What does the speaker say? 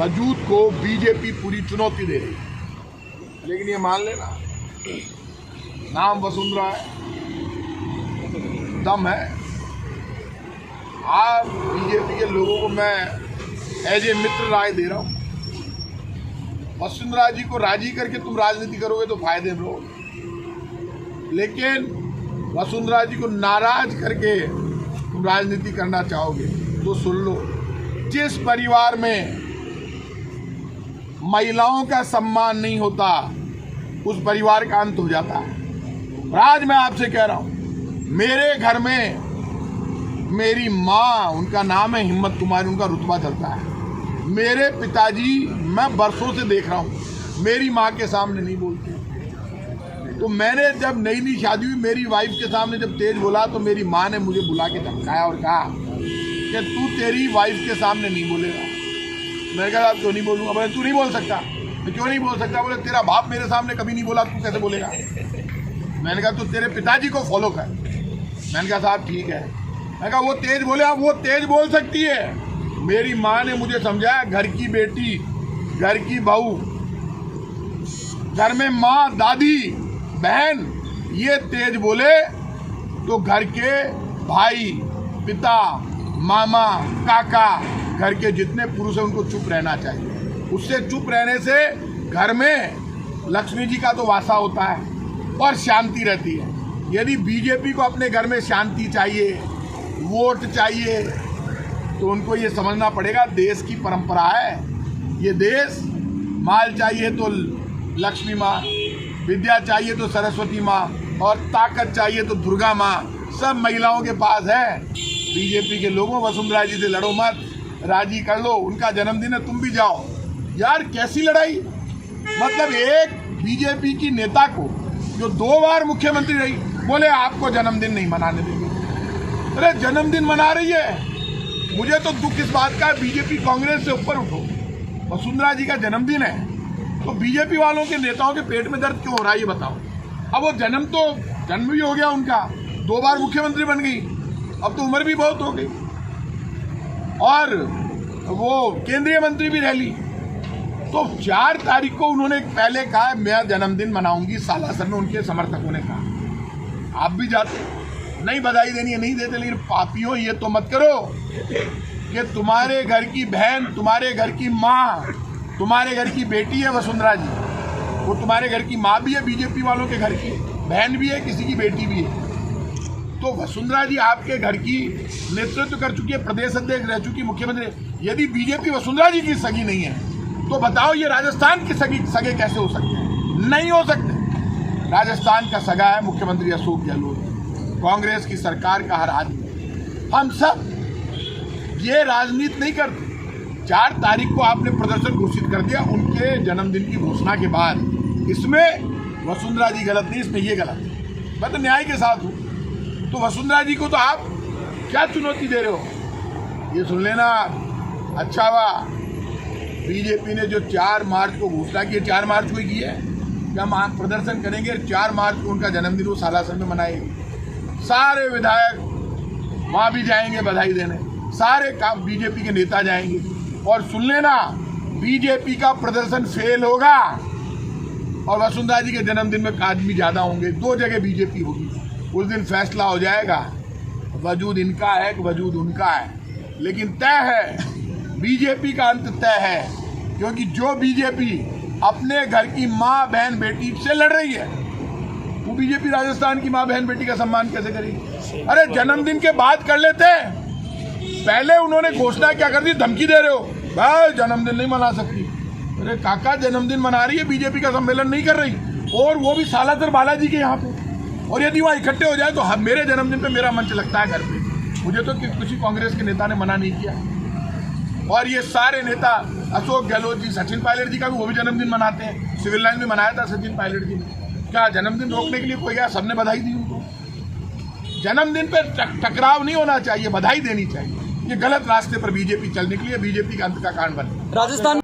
वजूद को बीजेपी पूरी चुनौती दे रही है। लेकिन ये मान लेना, नाम वसुंधरा है, दम है। आज बीजेपी के लोगों को मैं एज ए मित्र राय दे रहा हूँ, वसुंधरा जी को राजी करके तुम राजनीति करोगे तो फायदे में रहोगे, लेकिन वसुंधरा जी को नाराज करके तुम राजनीति करना चाहोगे तो सुन लो, जिस परिवार में महिलाओं का सम्मान नहीं होता उस परिवार का अंत हो जाता है। और आज मैं आपसे कह रहा हूं, मेरे घर में मेरी माँ, उनका नाम है हिम्मत कुमारी, उनका रुतबा चलता है। मेरे पिताजी, मैं बरसों से देख रहा हूँ, मेरी माँ के सामने नहीं बोलते। तो मैंने जब नई नई शादी हुई, मेरी वाइफ के सामने जब तेज बोला तो मेरी माँ ने मुझे बुला के धमकाया और कहा कि तू तेरी वाइफ के सामने नहीं बोलेगा। मैंने कहा क्यों नहीं बोलूँगा? बोले तू नहीं बोल सकता। मैं क्यों नहीं बोल सकता? बोले तेरा बाप मेरे सामने कभी नहीं बोला, तू कैसे बोलेगा? मैंने कहा तू तेरे पिताजी को फॉलो कर। मैंने कहा साहब ठीक है। मैंने कहा वो तेज बोले, आप वो तेज बोल सकती है। मेरी माँ ने मुझे समझाया, घर की बेटी, घर की बहू, घर में माँ, दादी, बहन ये तेज बोले तो घर के भाई, पिता, मामा, काका, घर के जितने पुरुष हैं उनको चुप रहना चाहिए। उससे चुप रहने से घर में लक्ष्मी जी का तो वासा होता है और शांति रहती है। यदि बीजेपी को अपने घर में शांति चाहिए, वोट चाहिए, तो उनको ये समझना पड़ेगा देश की परंपरा है। ये देश माल चाहिए तो लक्ष्मी माँ, विद्या चाहिए तो सरस्वती माँ, और ताकत चाहिए तो दुर्गा माँ, सब महिलाओं के पास है। बीजेपी के लोगों, वसुंधरा जी से लड़ो मत, राजी कर लो, उनका जन्मदिन है, तुम भी जाओ। यार कैसी लड़ाई? मतलब एक बीजेपी की नेता को जो 2 बार मुख्यमंत्री रही, बोले आपको जन्मदिन नहीं मनाने देंगे। अरे जन्मदिन मना रही है। मुझे तो दुख इस बात का है, बीजेपी कांग्रेस से ऊपर उठो। वसुंधरा जी का जन्मदिन है तो बीजेपी वालों के नेताओं के पेट में दर्द क्यों हो रहा है ये बताओ। अब वो जन्म भी हो गया उनका, 2 बार मुख्यमंत्री बन गई, अब तो उम्र भी बहुत हो गई, और वो केंद्रीय मंत्री भी रह ली। तो 4 तारीख को उन्होंने पहले कहा मैं जन्मदिन मनाऊंगी, सालासर में उनके समर्थकों ने कहा। आप भी जाते, नहीं बधाई देनी है नहीं देते, लेकिन पापियों ये तो मत करो कि तुम्हारे घर की बहन, तुम्हारे घर की माँ, तुम्हारे घर की बेटी है वसुंधरा जी, वो तुम्हारे घर की माँ भी है, बीजेपी वालों के घर की बहन भी है, किसी की बेटी भी है। तो वसुंधरा जी आपके घर की नेतृत्व कर चुकी है, प्रदेश अध्यक्ष रह चुकी, मुख्यमंत्री। यदि बीजेपी वसुंधरा जी की सगी नहीं है तो बताओ ये राजस्थान की सगे कैसे हो सकते हैं? नहीं हो सकते। राजस्थान का सगा है मुख्यमंत्री अशोक गहलोत, कांग्रेस की सरकार का हर आदमी। हम सब ये राजनीति नहीं करते। 4 तारीख को आपने प्रदर्शन घोषित कर दिया उनके जन्मदिन की घोषणा के बाद। इसमें वसुंधरा जी गलत नहीं, इसमें ये गलत है। मैं तो न्याय के साथ हूँ। तो वसुंधरा जी को तो आप क्या चुनौती दे रहे हो? ये सुन लेना। अच्छा हुआ बीजेपी ने जो 4 मार्च को घोषणा की, 4 मार्च को ही की है कि हम प्रदर्शन करेंगे, 4 मार्च को उनका जन्मदिन वो सालासर में मनाएंगे। सारे विधायक वहाँ भी जाएंगे बधाई देने, सारे काम बीजेपी के नेता जाएंगे। और सुन लेना, बीजेपी का प्रदर्शन फेल होगा और वसुंधरा जी के जन्मदिन में आदमी ज़्यादा होंगे। 2 जगह बीजेपी होगी। उस दिन फैसला हो जाएगा, वजूद इनका है कि वजूद उनका है। लेकिन तय है, बीजेपी का अंत तय है, क्योंकि जो बीजेपी अपने घर की माँ, बहन, बेटी से लड़ रही है, वो बीजेपी राजस्थान की माँ, बहन, बेटी का सम्मान कैसे करेगी? अरे जन्मदिन के बाद कर लेते। पहले उन्होंने घोषणा क्या कर दी, धमकी दे रहे हो भाई जन्मदिन नहीं मना सकती। अरे काका मुख्यमंत्री मना रही है, बीजेपी का सम्मेलन नहीं कर रही, और वो भी सालासर बालाजी के यहाँ पे। और यदि वहाँ इकट्ठे हो जाए तो हम, मेरे जन्मदिन पे मेरा मंच लगता है घर पे। मुझे तो किसी कांग्रेस के नेता ने मना नहीं किया। और ये सारे नेता, अशोक गहलोत जी, सचिन पायलट जी का भी वो भी जन्मदिन मनाते हैं। सिविल लाइन में मनाया था सचिन पायलट जी ने। क्या जन्मदिन रोकने के लिए कोई गया? सबने बधाई दी उनको। जन्मदिन पर टकराव नहीं होना चाहिए, बधाई देनी चाहिए। ये गलत रास्ते पर बीजेपी चल निकली है, बीजेपी का अंत का कारण बने। राजस्थान